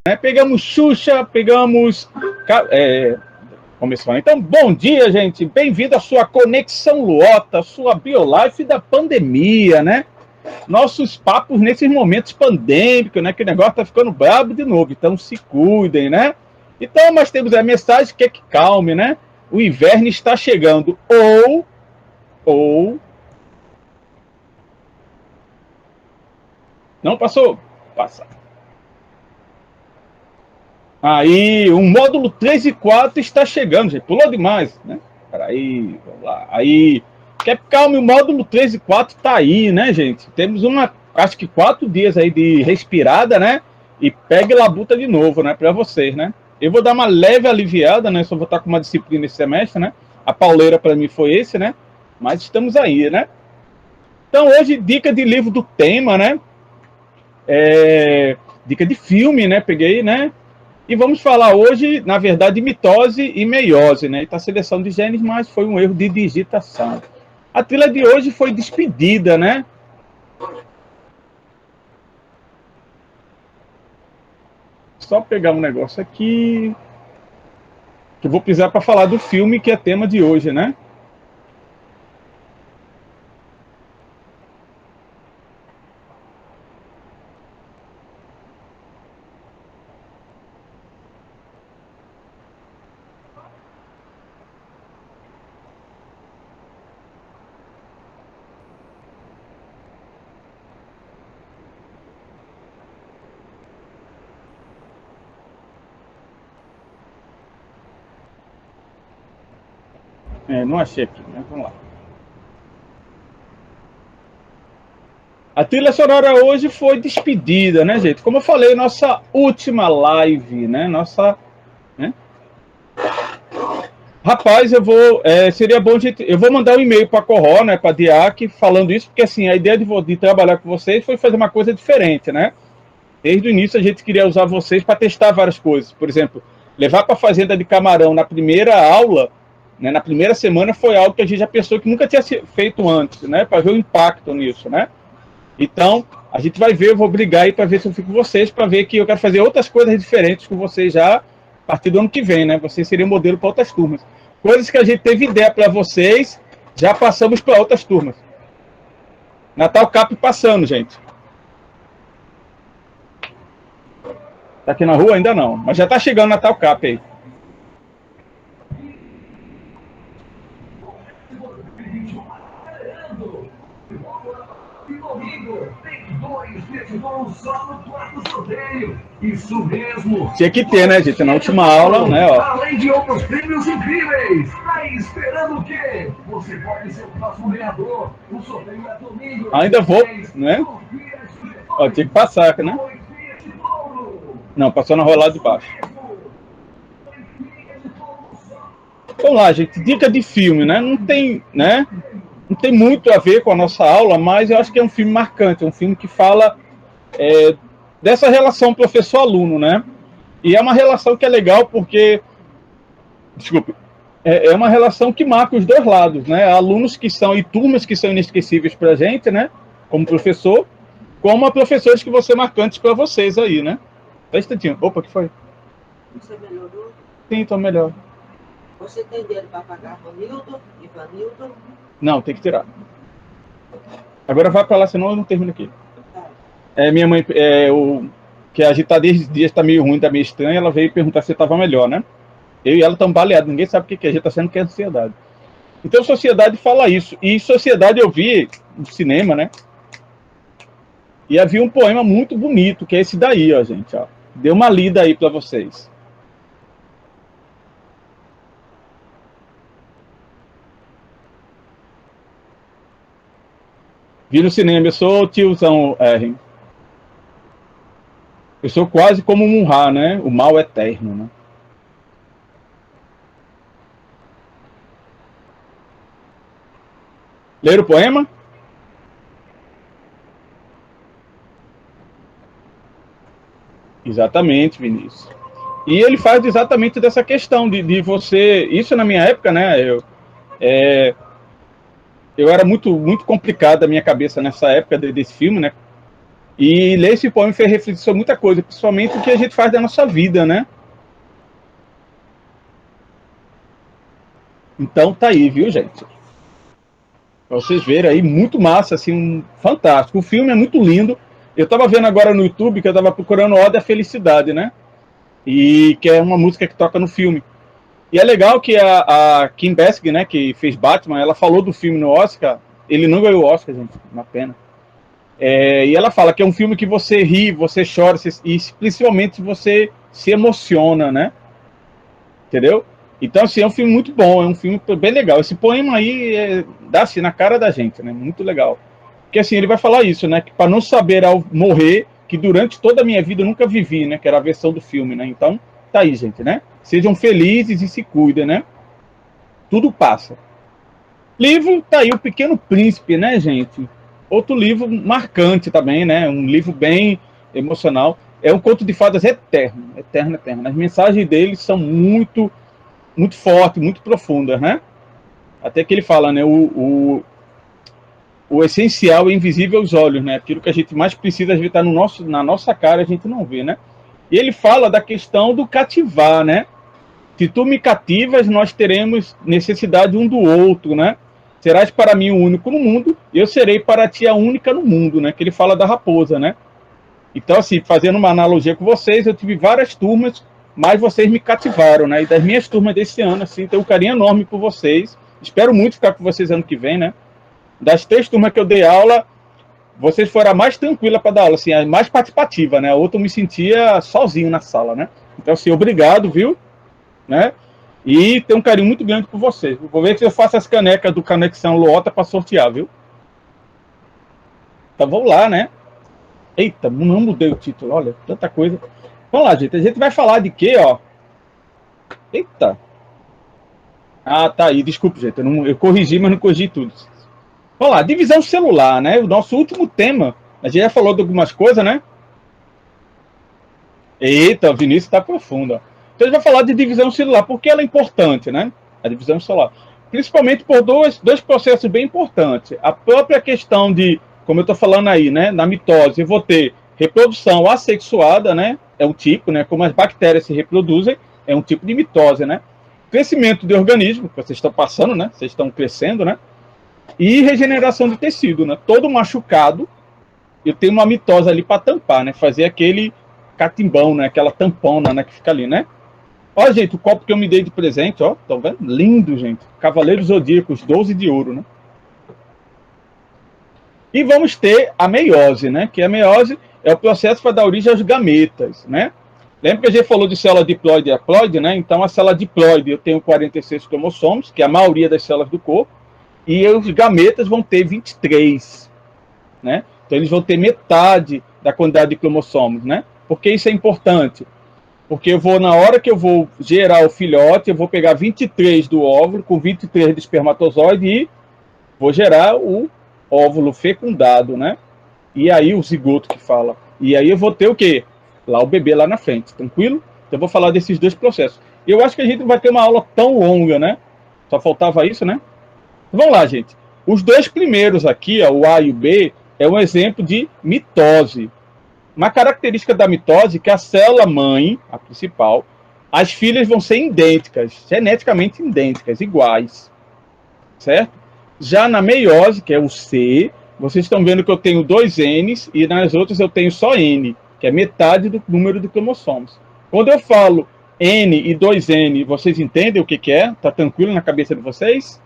né? Pegamos Xuxa, pegamos... Começou. Então, bom dia, gente. Bem-vindo à sua Conexão Luota, sua Biolife da pandemia, né? Nossos papos nesses momentos pandêmicos, né? Que o negócio tá ficando brabo de novo. Então, se cuidem, né? Então, nós temos a mensagem que é que calme, né? O inverno está chegando. Ou... Não passou? Passa. Aí, o módulo 3 e 4 está chegando, gente. Pulou demais, né? Peraí, vamos lá. Aí, calma, o módulo 3 e 4 tá aí, né, gente? Temos acho que 4 dias aí de respirada, né? E pegue labuta de novo, né, para vocês, né? Eu vou dar uma leve aliviada, né? Só vou estar com uma disciplina esse semestre, né? A pauleira para mim foi esse, né? Mas estamos aí, né? Então, hoje, dica de livro do tema, né? Dica de filme, né? Peguei, né? E vamos falar hoje, na verdade, de mitose e meiose, né? Está seleção de genes, mas foi um erro de digitação. A trilha de hoje foi Despedida, né? Só pegar um negócio aqui que eu vou precisar para falar do filme que é tema de hoje, né? Não achei aqui, né? Vamos lá. A trilha sonora hoje foi Despedida, né, gente? Como eu falei, nossa última live, né? Né? Rapaz, seria bom eu vou mandar um e-mail para a Corró, né, para a DIAC, falando isso, porque assim, a ideia de trabalhar com vocês foi fazer uma coisa diferente, né? Desde o início a gente queria usar vocês para testar várias coisas. Por exemplo, levar para a Fazenda de Camarão na primeira aula, né, na primeira semana, foi algo que a gente já pensou que nunca tinha feito antes, né? Para ver o impacto nisso, né? Então, a gente vai ver, eu vou brigar aí para ver se eu fico com vocês, para ver que eu quero fazer outras coisas diferentes com vocês já a partir do ano que vem, né? Vocês seriam modelo para outras turmas. Coisas que a gente teve ideia para vocês, já passamos para outras turmas. Natal Cap passando, gente. Tá aqui na rua? Ainda não, mas já tá chegando Natal Cap aí. Isso mesmo. Tinha que ter, né, gente? Na última aula, né, ó. Além de outros prêmios incríveis. Tá esperando o quê? Você pode ser o próximo ganhador. O sorteio é domingo. Ainda vou, né? Ó, tinha que passar, né? Não, passou na rolada de baixo. Vamos lá, gente. Dica de filme, né? Não tem muito a ver com a nossa aula, mas eu acho que é um filme marcante, é um filme que fala dessa relação professor-aluno, né? E é uma relação que é legal porque, desculpe, é uma relação que marca os dois lados, né? Alunos que são, e turmas que são inesquecíveis para a gente, né? Como professor, como a professores que vão ser marcantes para vocês aí, né? Só um instantinho. Opa, o que foi? Você melhorou? Sim, estou melhor. Você tem dinheiro para pagar Ronildo, Ivanildo? Não, tem que tirar. Agora vai para lá, senão eu não termino aqui. Minha mãe, que a gente tá desde dias tá meio ruim, tá meio estranho, ela veio perguntar se estava melhor, né? Eu e ela estamos baleados, ninguém sabe o que é, a gente tá achando que é ansiedade. Então, sociedade fala isso. E sociedade eu vi no cinema, né? E havia um poema muito bonito, que é esse daí, ó, gente, ó. Dê uma lida aí para vocês. Vi no cinema, eu sou tiozão, eu sou quase como um Munhá, né? O mal eterno, né? Ler o poema? Exatamente, Vinícius. E ele faz exatamente dessa questão de você... Isso na minha época, né? Eu era muito complicado a minha cabeça nessa época desse filme, né? E ler esse poema fez refletir sobre muita coisa, principalmente o que a gente faz da nossa vida, né? Então tá aí, viu, gente? Pra vocês verem aí, muito massa, assim, fantástico. O filme é muito lindo. Eu tava vendo agora no YouTube que eu tava procurando Ode à Felicidade, né? E que é uma música que toca no filme. E é legal que a Kim Basinger, né, que fez Batman, ela falou do filme no Oscar. Ele não ganhou o Oscar, gente, uma pena. E ela fala que é um filme que você ri, você chora, e principalmente você se emociona, né? Entendeu? Então, assim, é um filme muito bom, é um filme bem legal. Esse poema aí dá assim na cara da gente, né? Muito legal. Porque assim, ele vai falar isso, né? Que para não saber ao morrer, que durante toda a minha vida eu nunca vivi, né? Que era a versão do filme, né? Então, tá aí, gente, né? Sejam felizes e se cuidem, né? Tudo passa. Livro, tá aí, O Pequeno Príncipe, né, gente? Outro livro marcante também, né? Um livro bem emocional. É um conto de fadas eterno, eterno, eterno. As mensagens dele são muito fortes, muito profundas, né? Até que ele fala, né? O essencial é invisível aos olhos, né? Aquilo que a gente mais precisa, às vezes, tá na nossa cara, a gente não vê, né? E ele fala da questão do cativar, né? Se tu me cativas, nós teremos necessidade um do outro, né? Serás para mim o único no mundo, e eu serei para ti a única no mundo, né? Que ele fala da raposa, né? Então, assim, fazendo uma analogia com vocês, eu tive várias turmas, mas vocês me cativaram, né? E das minhas turmas desse ano, assim, tenho um carinho enorme por vocês. Espero muito ficar com vocês ano que vem, né? Das 3 turmas que eu dei aula, vocês foram a mais tranquila para dar aula, assim, a mais participativa, né? A outra eu me sentia sozinho na sala, né? Então, assim, obrigado, viu? Né? E tenho um carinho muito grande por vocês. Vou ver se eu faço as canecas do Conexão Luota para sortear, viu? Então vamos lá, né? Eita, não mudei o título, olha, tanta coisa. Vamos lá, gente. A gente vai falar de quê, ó? Eita. Ah, tá aí. Desculpe, gente. Eu corrigi, mas não corrigi tudo. Vamos lá, divisão celular, né? O nosso último tema. A gente já falou de algumas coisas, né? Eita, o Vinícius está profundo. Ó. Então a gente vai falar de divisão celular, porque ela é importante, né? A divisão celular. Principalmente por dois processos bem importantes. A própria questão de, como eu estou falando aí, né? Na mitose, eu vou ter reprodução assexuada, né? É um tipo, né? Como as bactérias se reproduzem, é um tipo de mitose, né? Crescimento de organismo, que vocês estão passando, né? Vocês estão crescendo, né? E regeneração de tecido, né? Todo machucado, eu tenho uma mitose ali para tampar, né? Fazer aquele catimbão, né? Aquela tampona, né? Que fica ali, né? Ó, gente, o copo que eu me dei de presente, ó. Tá vendo? Lindo, gente. Cavaleiros Zodíacos, 12 de ouro, né? E vamos ter a meiose, né? Que a meiose é o processo para dar origem aos gametas, né? Lembra que a gente falou de célula diploide e haploide, né? Então, a célula diploide eu tenho 46 cromossomos, que é a maioria das células do corpo, e os gametas vão ter 23, né? Então, eles vão ter metade da quantidade de cromossomos, né? Por que isso é importante? Porque eu vou, na hora que eu vou gerar o filhote, eu vou pegar 23 do óvulo, com 23 de espermatozoide e vou gerar o óvulo fecundado, né? E aí o zigoto que fala. E aí eu vou ter o quê? Lá o bebê lá na frente, tranquilo? Então eu vou falar desses dois processos. Eu acho que a gente não vai ter uma aula tão longa, né? Só faltava isso, né? Vamos lá, gente. Os dois primeiros aqui, ó, o A e o B, é um exemplo de mitose. Uma característica da mitose é que a célula mãe, a principal, as filhas vão ser idênticas, geneticamente idênticas, iguais, certo? Já na meiose, que é o C, vocês estão vendo que eu tenho 2 N's e nas outras eu tenho só N, que é metade do número de cromossomos. Quando eu falo N e 2N, vocês entendem o que é? Tá tranquilo na cabeça de vocês?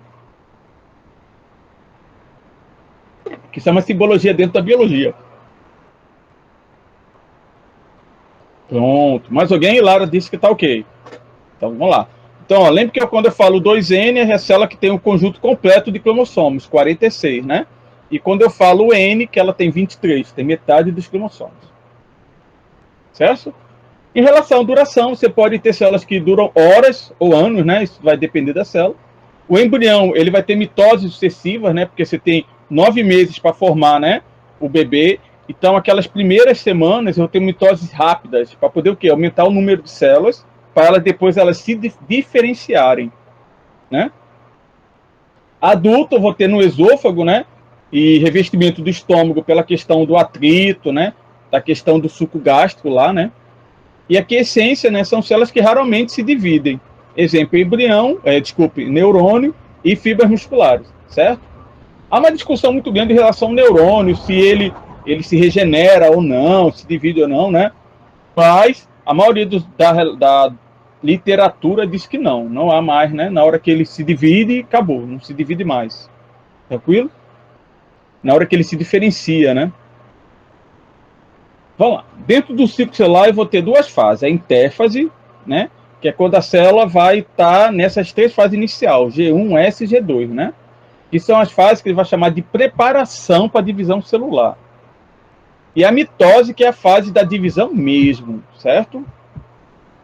Que isso é uma simbologia dentro da biologia. Pronto. Mais alguém? Lara disse que tá ok. Então, vamos lá. Então, ó, lembra que quando eu falo 2N, é a célula que tem o conjunto completo de cromossomos, 46, né? E quando eu falo N, que ela tem 23, tem metade dos cromossomos. Certo? Em relação à duração, você pode ter células que duram horas ou anos, né? Isso vai depender da célula. O embrião, ele vai ter mitoses sucessivas, né? Porque você tem 9 meses para formar, né? O bebê. Então, aquelas primeiras semanas, eu tenho mitoses rápidas, para poder o quê? Aumentar o número de células, para elas depois elas se diferenciarem, né? Adulto, eu vou ter no esôfago, né? e revestimento do estômago pela questão do atrito, né? Da questão do suco gástrico lá, né? E a quiescência, né? São células que raramente se dividem. Exemplo, embrião, neurônio e fibras musculares, certo? Há uma discussão muito grande em relação ao neurônio, se ele se regenera ou não, se divide ou não, né? Mas a maioria da literatura diz que não há mais, né? Na hora que ele se divide, acabou, não se divide mais. Tranquilo? Na hora que ele se diferencia, né? Vamos lá. Dentro do ciclo celular eu vou ter duas fases. A intérfase, né? Que é quando a célula vai estar nessas três fases iniciais, G1, S e G2, né? Que são as fases que ele vai chamar de preparação para a divisão celular. E a mitose, que é a fase da divisão mesmo, certo?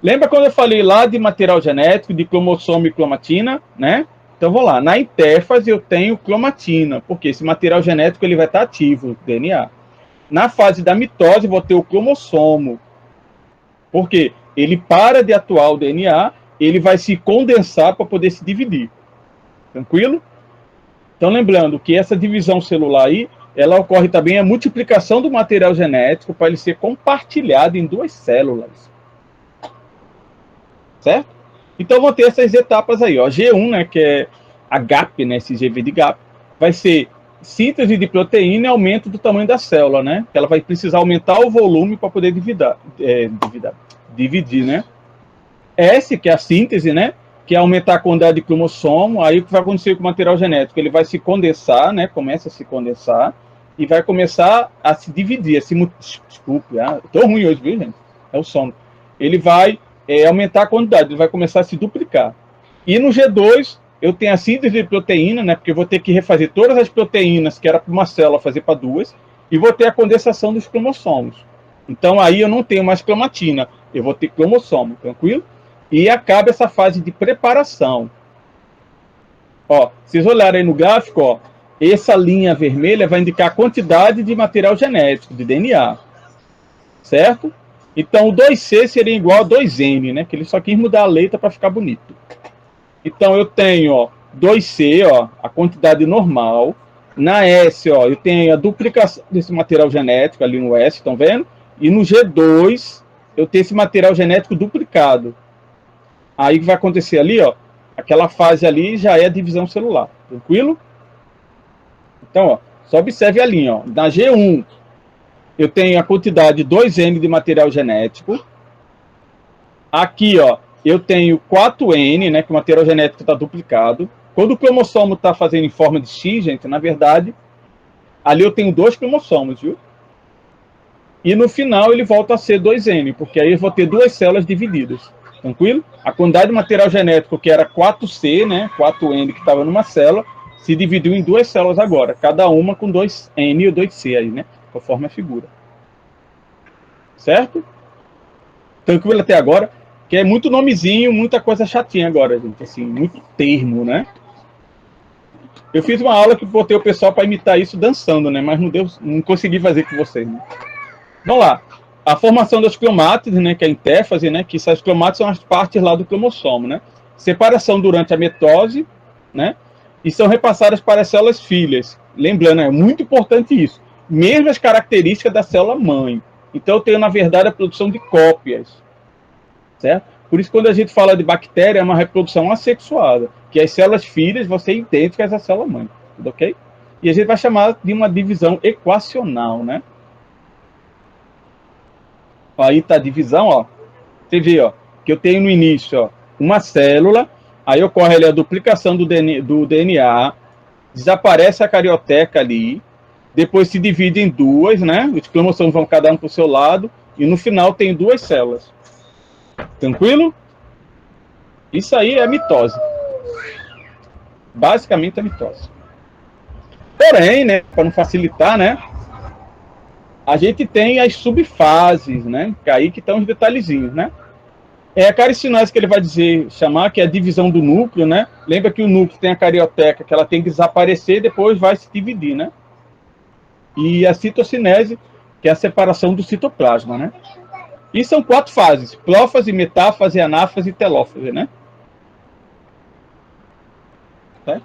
Lembra quando eu falei lá de material genético, de cromossomo e cromatina, né? Então, vamos lá. Na intérfase eu tenho cromatina, porque esse material genético ele vai estar ativo, DNA. Na fase da mitose, vou ter o cromossomo, porque ele para de atuar o DNA, ele vai se condensar para poder se dividir. Tranquilo? Então, lembrando que essa divisão celular aí, ela ocorre também a multiplicação do material genético para ele ser compartilhado em duas células. Certo? Então, vão ter essas etapas aí. Ó. G1, né, que é a GAP, né, esse GV de GAP, vai ser síntese de proteína e aumento do tamanho da célula, né? Ela vai precisar aumentar o volume para poder dividir, né? S, que é a síntese, né? Que é aumentar a quantidade de cromossomo. Aí o que vai acontecer com o material genético? Ele vai se condensar, né? Começa a se condensar e vai começar a se dividir. Desculpe, tô ruim hoje, viu, gente? É o sono. Ele vai aumentar a quantidade, ele vai começar a se duplicar. E no G2, eu tenho a síntese de proteína, né? Porque eu vou ter que refazer todas as proteínas que era para uma célula fazer para duas, e vou ter a condensação dos cromossomos. Então aí eu não tenho mais cromatina, eu vou ter cromossomo, tranquilo? E acaba essa fase de preparação. Ó, vocês olharem aí no gráfico, ó, essa linha vermelha vai indicar a quantidade de material genético, de DNA. Certo? Então o 2C seria igual a 2N, né? Que ele só quis mudar a letra para ficar bonito. Então eu tenho, ó, 2C, ó, a quantidade normal. Na S, ó, eu tenho a duplicação desse material genético ali no S, estão vendo? E no G2, eu tenho esse material genético duplicado. Aí o que vai acontecer ali, ó, aquela fase ali já é a divisão celular. Tranquilo? Então, ó, só observe a linha, ó. Na G1, eu tenho a quantidade 2N de material genético. Aqui, ó, eu tenho 4N, né, que o material genético está duplicado. Quando o cromossomo está fazendo em forma de X, gente, na verdade, ali eu tenho 2 cromossomos, viu? E no final ele volta a ser 2N, porque aí eu vou ter 2 células divididas. Tranquilo? A quantidade de material genético, que era 4C, né, 4N, que estava numa célula, se dividiu em 2 células agora, cada uma com 2N e 2C aí, né, conforme a figura. Certo? Tranquilo até agora? Que é muito nomezinho, muita coisa chatinha agora, gente, assim, muito termo, né? Eu fiz uma aula que botei o pessoal para imitar isso dançando, né? Mas não consegui fazer com vocês, né? Vamos lá. A formação das cromátides, né, que é a intérfase, né, que essas cromátides são as partes lá do cromossomo, né? Separação durante a mitose, né? E são repassadas para as células filhas. Lembrando, é muito importante isso. Mesmas características da célula mãe. Então eu tenho, na verdade, a produção de cópias. Certo? Por isso, quando a gente fala de bactéria, é uma reprodução assexuada, que as células filhas vão ser idênticas à célula mãe, tudo ok? E a gente vai chamar de uma divisão equacional, né? Aí tá a divisão, ó. Você vê, ó, que eu tenho no início, ó, uma célula, aí ocorre ali a duplicação do DNA, desaparece a carioteca ali, depois se divide em duas, né? Os cromossomos vão cada um para o seu lado, e no final tem 2 células. Tranquilo? Isso aí é mitose. Basicamente é mitose. Porém, né, para não facilitar, né, a gente tem as subfases, né, que aí que estão os detalhezinhos, né. É a carissinose que ele vai chamar, que é a divisão do núcleo, né. Lembra que o núcleo tem a carioteca, que ela tem que desaparecer e depois vai se dividir, né. E a citocinese, que é a separação do citoplasma, né. E são 4 fases: prófase, metáfase, anáfase e telófase, né. Certo?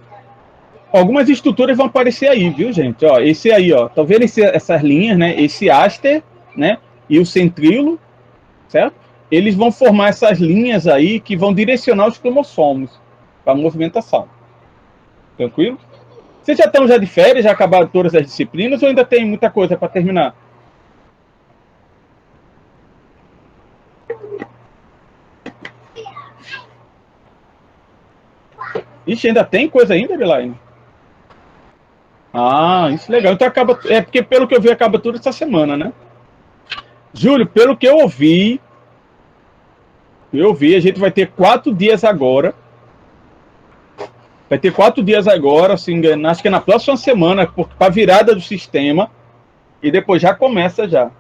Algumas estruturas vão aparecer aí, viu, gente? Ó, esse aí, ó, tá vendo essas linhas, né? Esse áster, né? E o centrilo, certo? Eles vão formar essas linhas aí que vão direcionar os cromossomos para a movimentação. Tranquilo? Vocês já estão de férias, já acabaram todas as disciplinas ou ainda tem muita coisa para terminar? Ixi, ainda tem coisa ainda, Elaine? Ah, isso é legal. Então acaba. É porque, pelo que eu vi, acaba tudo essa semana, né? Júlio, pelo que eu ouvi, a gente vai ter 4 dias agora. Vai ter 4 dias agora, assim, acho que é na próxima semana, para a virada do sistema. E depois já começa já.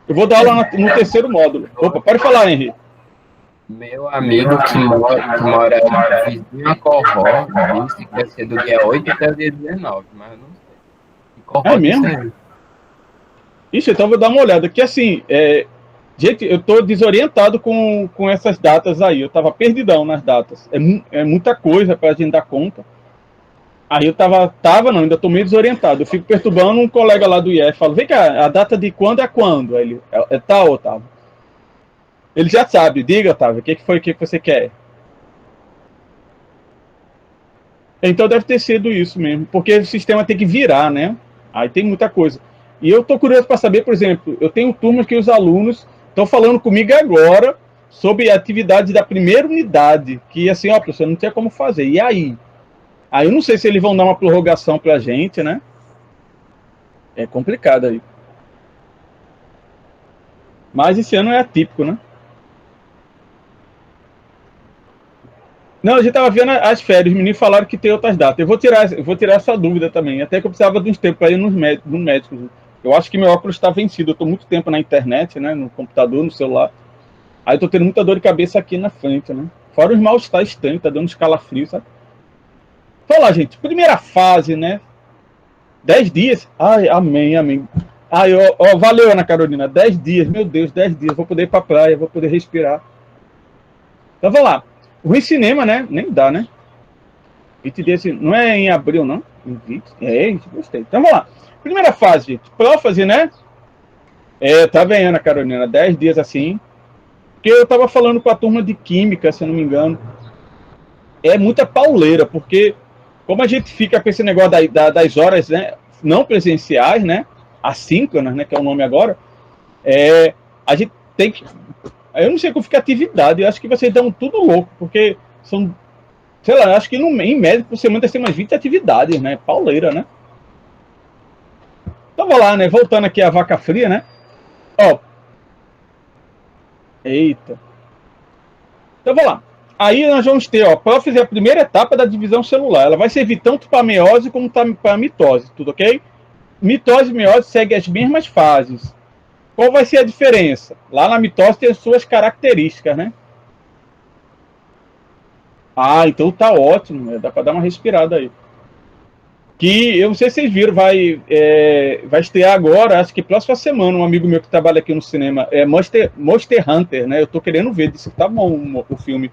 Eu vou dar aula no terceiro módulo. Opa, pode falar, Henrique. Meu amigo que mora vizinho a Corró disse que ia ser do dia 8 até o dia 19, mas eu não sei. E Corró É mesmo? Ixi, então eu vou dar uma olhada. Que assim, gente, eu tô desorientado com essas datas aí. Eu tava perdidão nas datas. É muita coisa pra gente dar conta. Aí eu não, ainda tô meio desorientado. Eu fico perturbando um colega lá do IF. Falo, vem cá, a data de quando é quando? Aí ele, é tal, Otávio. Ele já sabe, diga, Otávio, o que foi que você quer? Então deve ter sido isso mesmo, porque o sistema tem que virar, né? Aí tem muita coisa. E eu tô curioso para saber, por exemplo, eu tenho turmas que os alunos estão falando comigo agora sobre a atividade da primeira unidade, que assim, ó, professor, não tinha como fazer. E aí? Aí eu não sei se eles vão dar uma prorrogação pra gente, né? É complicado aí. Mas esse ano é atípico, né? Não, a gente tava vendo as férias, os meninos falaram que tem outras datas. Eu vou tirar essa dúvida também. Até que eu precisava de uns tempos para ir no médico. Eu acho que meu óculos está vencido. Eu estou muito tempo na internet, né? No computador, no celular. Aí eu tô tendo muita dor de cabeça aqui na frente, né? Fora os mal-estar estranhos, tá dando uns calafrios, sabe? Então lá, gente. Primeira fase, né? 10 dias. Ai, amém, amém. Ai, ó, valeu, Ana Carolina. 10 dias, meu Deus, 10 dias. Vou poder ir pra praia, vou poder respirar. Então vamos lá. O Rio Cinema, né? Nem dá, né? 20 dias, não é em abril, não? Em 20? É, gostei. Então vamos lá. Primeira fase, gente. Prófase, né? Tá vendo, Ana Carolina? 10 dias assim. Porque eu tava falando com a turma de Química, se eu não me engano. É muita pauleira, porque como a gente fica com esse negócio das horas, né? Não presenciais, né? Assíncronas, né? Que é o nome agora. A gente tem que... Eu não sei como fica a atividade. Eu acho que vocês dão tudo louco, porque são... Sei lá, acho que em média por semana deve ter umas 20 atividades, né? Pauleira, né? Então vamos lá, né? Voltando aqui à vaca fria, né? Ó. Eita. Então vamos lá. Aí nós vamos ter, ó, prófise é a primeira etapa da divisão celular. Ela vai servir tanto para meiose como para mitose, tudo ok? Mitose e meiose seguem as mesmas fases. Qual vai ser a diferença? Lá na mitose tem as suas características, né? Ah, então tá ótimo, né? Dá para dar uma respirada aí. Que eu não sei se vocês viram, vai estrear agora, acho que próxima semana, um amigo meu que trabalha aqui no cinema, Monster Hunter, né? Eu tô querendo ver, disse que tá bom o filme.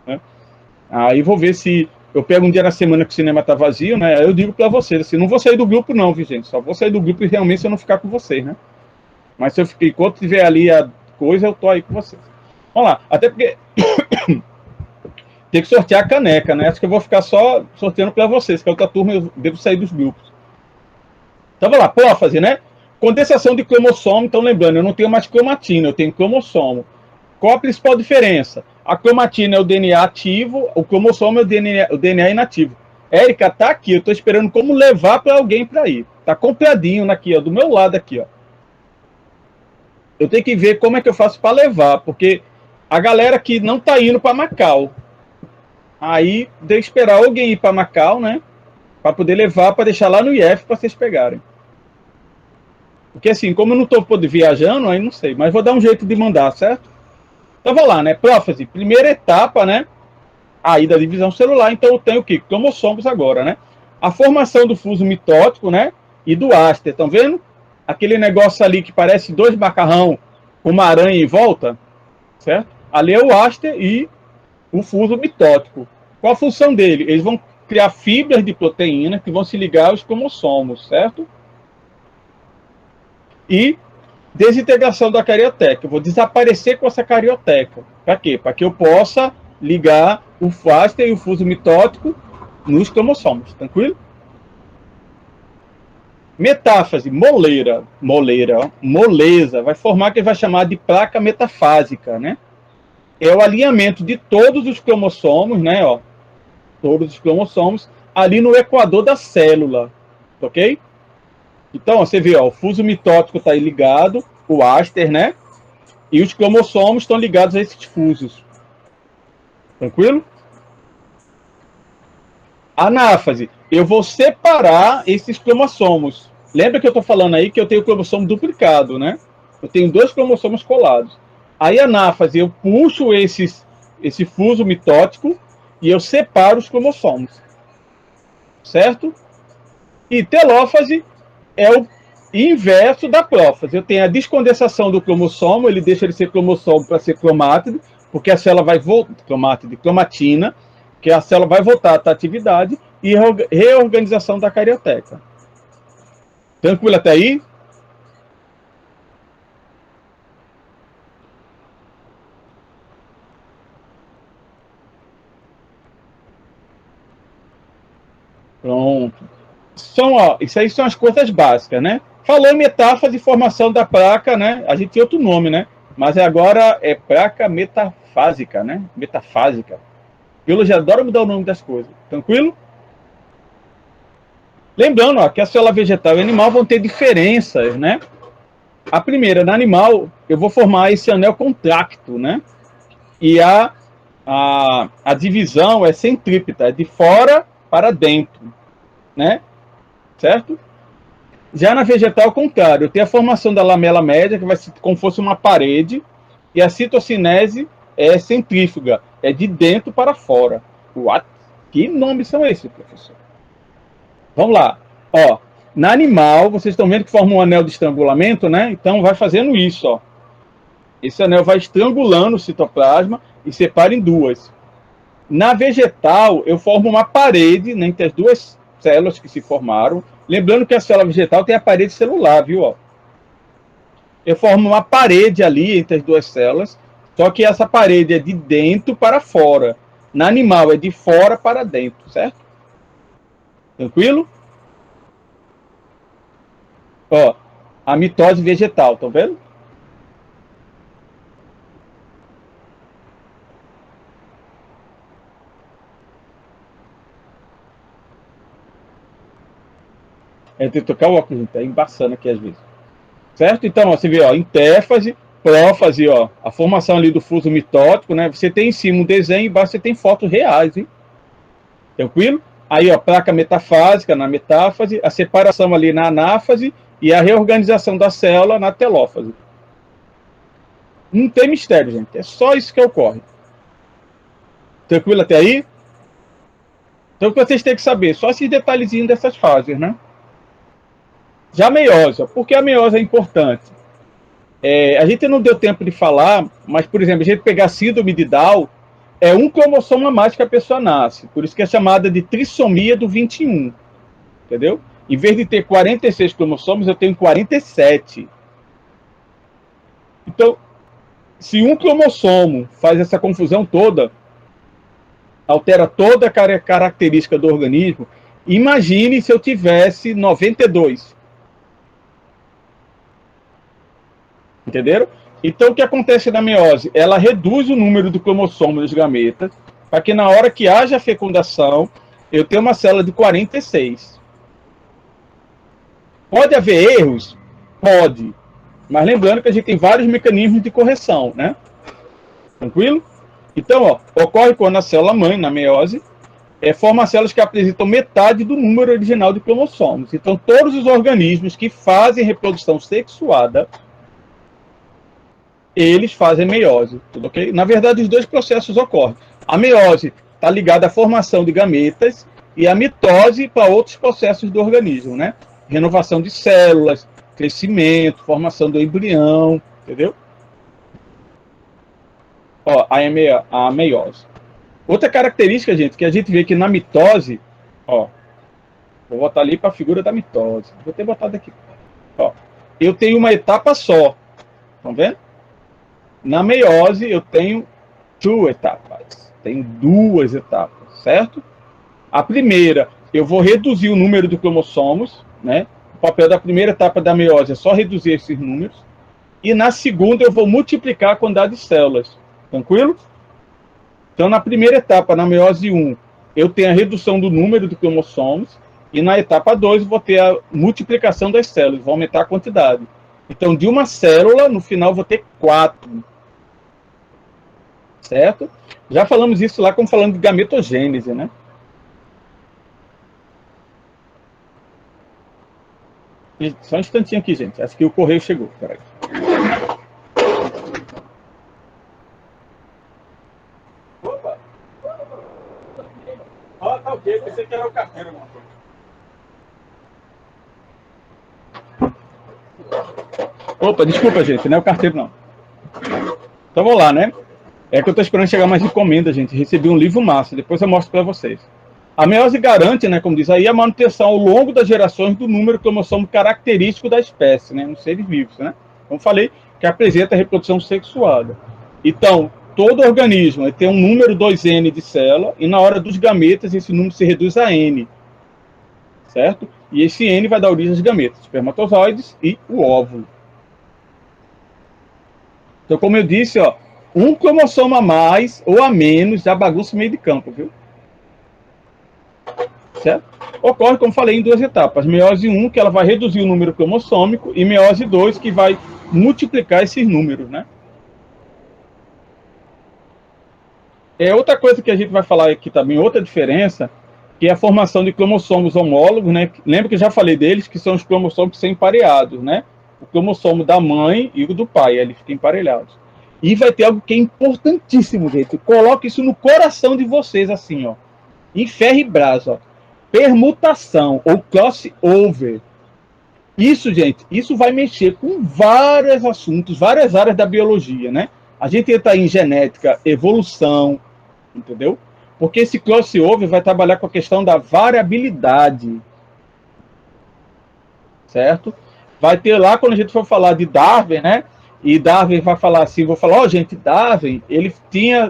Né? Aí vou ver se eu pego um dia na semana que o cinema tá vazio, né? Aí eu digo para vocês, assim, não vou sair do grupo não, viu, gente? Só vou sair do grupo e realmente se eu não ficar com vocês, né? Mas se eu ficar, enquanto tiver ali a coisa, eu tô aí com vocês. Vamos lá, até porque tem que sortear a caneca, né? Acho que eu vou ficar só sorteando para vocês, que a outra turma eu devo sair dos grupos. Então vamos lá, prófase, né? Condensação de cromossomo, então lembrando, eu não tenho mais cromatina, eu tenho cromossomo. Qual a principal diferença? A cromatina é o DNA ativo, o cromossomo é o DNA inativo. Érica, tá aqui, eu tô esperando como levar para alguém para ir. Tá compradinho aqui, ó, do meu lado aqui, ó. Eu tenho que ver como é que eu faço para levar, porque a galera que não tá indo para Macau. Aí, de esperar alguém ir para Macau, né? Para poder levar, para deixar lá no IF para vocês pegarem. Porque assim, como eu não estou viajando, aí não sei. Mas vou dar um jeito de mandar, certo? Então vou lá, né? Prófase, primeira etapa, né? Aí da divisão celular. Então eu tenho o quê? Cromossomos agora, né? A formação do fuso mitótico, né? E do áster. Estão vendo? Aquele negócio ali que parece 2 macarrão com uma aranha em volta, certo? Ali é o áster e o fuso mitótico. Qual a função dele? Eles vão criar fibras de proteína que vão se ligar aos cromossomos, certo? E desintegração da carioteca. Eu vou desaparecer com essa carioteca. Para quê? Para que eu possa ligar o fáster e o fuso mitótico nos cromossomos. Tranquilo? Metáfase, moleza, vai formar o que vai chamar de placa metafásica, né? É o alinhamento de todos os cromossomos, né? Ó, todos os cromossomos ali no equador da célula, ok? Então, ó, você vê, ó, o fuso mitótico está aí ligado, o áster, né? E os cromossomos estão ligados a esses fusos. Tranquilo? Anáfase, eu vou separar esses cromossomos. Lembra que eu estou falando aí que eu tenho cromossomo duplicado, né? Eu tenho 2 cromossomos colados. Aí, anáfase, eu puxo esse fuso mitótico e eu separo os cromossomos. Certo? E telófase é o inverso da prófase. Eu tenho a descondensação do cromossomo, ele deixa de ser cromossomo para ser cromátide, porque a célula vai voltar, cromatina, que a célula vai voltar à atividade, e reorganização da carioteca. Tranquilo até aí? Pronto. Isso aí são as coisas básicas, né? Falou em metáfase e formação da placa, né? A gente tem outro nome, né? Mas agora é placa metafásica, né? Metafásica. Biologia adora mudar o nome das coisas. Tranquilo? Lembrando, ó, que a célula vegetal e animal vão ter diferenças, né? A primeira, no animal, eu vou formar esse anel contracto, né? E a divisão é centrípeta, é de fora para dentro, né? Certo? Já na vegetal, ao contrário, eu tenho a formação da lamela média, que vai ser como se fosse uma parede, e a citocinese é centrífuga, é de dentro para fora. What? Que nomes são esses, professor? Vamos lá. Ó, na animal, vocês estão vendo que forma um anel de estrangulamento, né? Então vai fazendo isso, ó. Esse anel vai estrangulando o citoplasma e separa em duas. Na vegetal, eu formo uma parede, né, entre as duas células que se formaram. Lembrando que a célula vegetal tem a parede celular, viu? Ó. Eu formo uma parede ali entre as duas células, só que essa parede é de dentro para fora. Na animal é de fora para dentro, certo? Tranquilo? Ó, a mitose vegetal, estão vendo? É, tem que tocar o óculos, tá embaçando aqui às vezes. Certo? Então, ó, você vê, ó, intérfase, prófase, ó, a formação ali do fuso mitótico, né? Você tem em cima um desenho, embaixo você tem fotos reais, hein? Tranquilo? Aí, ó, placa metafásica na metáfase, a separação ali na anáfase e a reorganização da célula na telófase. Não tem mistério, gente. É só isso que ocorre. Tranquilo até aí? Então, o que vocês têm que saber? Só esses detalhezinhos dessas fases, né? Já a meiose. Por que a meiose é importante? A gente não deu tempo de falar, mas, por exemplo, a gente pegar a síndrome de Down, é um cromossomo a mais que a pessoa nasce. Por isso que é chamada de trissomia do 21. Entendeu? Em vez de ter 46 cromossomos, eu tenho 47. Então, se um cromossomo faz essa confusão toda, altera toda a característica do organismo, imagine se eu tivesse 92. Entenderam? Então, o que acontece na meiose? Ela reduz o número do cromossomo dos gametas, para que na hora que haja fecundação, eu tenha uma célula de 46. Pode haver erros? Pode. Mas lembrando que a gente tem vários mecanismos de correção, né? Tranquilo? Então, ó, ocorre quando a célula-mãe, na meiose, forma células que apresentam metade do número original de cromossomos. Então, todos os organismos que fazem reprodução sexuada, eles fazem meiose, tudo ok? Na verdade, os dois processos ocorrem. A meiose está ligada à formação de gametas e a mitose para outros processos do organismo, né? Renovação de células, crescimento, formação do embrião, entendeu? Ó, a meiose. Outra característica, gente, que a gente vê que na mitose Ó, vou botar ali para a figura da mitose. Vou ter botado aqui. Ó, eu tenho uma etapa só. Estão vendo? Na meiose, eu tenho duas etapas. Tenho duas etapas, certo? A primeira, eu vou reduzir o número de cromossomos, né? O papel da primeira etapa da meiose é só reduzir esses números. E na segunda, eu vou multiplicar a quantidade de células. Tranquilo? Então, na primeira etapa, na meiose 1, eu tenho a redução do número de cromossomos. E na etapa 2, eu vou ter a multiplicação das células, vou aumentar a quantidade. Então, de uma célula, no final, eu vou ter 4. Certo? Já falamos isso lá como falando de gametogênese, né? Só um instantinho aqui, gente. Acho que o correio chegou. Peraí. Opa! Ó, tá ok. Pensei que era o carteiro, alguma coisa. Opa, desculpa, gente. Não é o carteiro, não. Então vamos lá, né? É que eu tô esperando chegar mais encomenda, gente. Recebi um livro massa. Depois eu mostro para vocês. A meiose garante, né, como diz aí, a manutenção ao longo das gerações do número de cromossomo característico da espécie, né, nos seres vivos, né? Como falei, que apresenta a reprodução sexuada. Então, todo organismo tem um número 2N de célula e na hora dos gametas esse número se reduz a N, certo? E esse N vai dar origem aos gametas, espermatozoides e o óvulo. Então, como eu disse, ó, um cromossomo a mais ou a menos já bagunça o meio de campo, viu? Certo? Ocorre, como falei, em duas etapas. Meiose 1, que ela vai reduzir o número cromossômico, e meiose 2, que vai multiplicar esses números, né? Outra coisa que a gente vai falar aqui também, outra diferença, que é a formação de cromossomos homólogos, né? Lembra que eu já falei deles, que são os cromossomos que são empareados, né? O cromossomo da mãe e o do pai, eles ficam emparelhados. E vai ter algo que é importantíssimo, gente. Coloque isso no coração de vocês, assim, ó. Em ferro e brasa, ó. Permutação ou crossover. Isso, gente, isso vai mexer com vários assuntos, várias áreas da biologia, né? A gente entra em genética, evolução, entendeu? Porque esse crossover vai trabalhar com a questão da variabilidade, certo? Vai ter lá, quando a gente for falar de Darwin, né? E Darwin vai falar assim, vou falar, ó, gente, Darwin, ele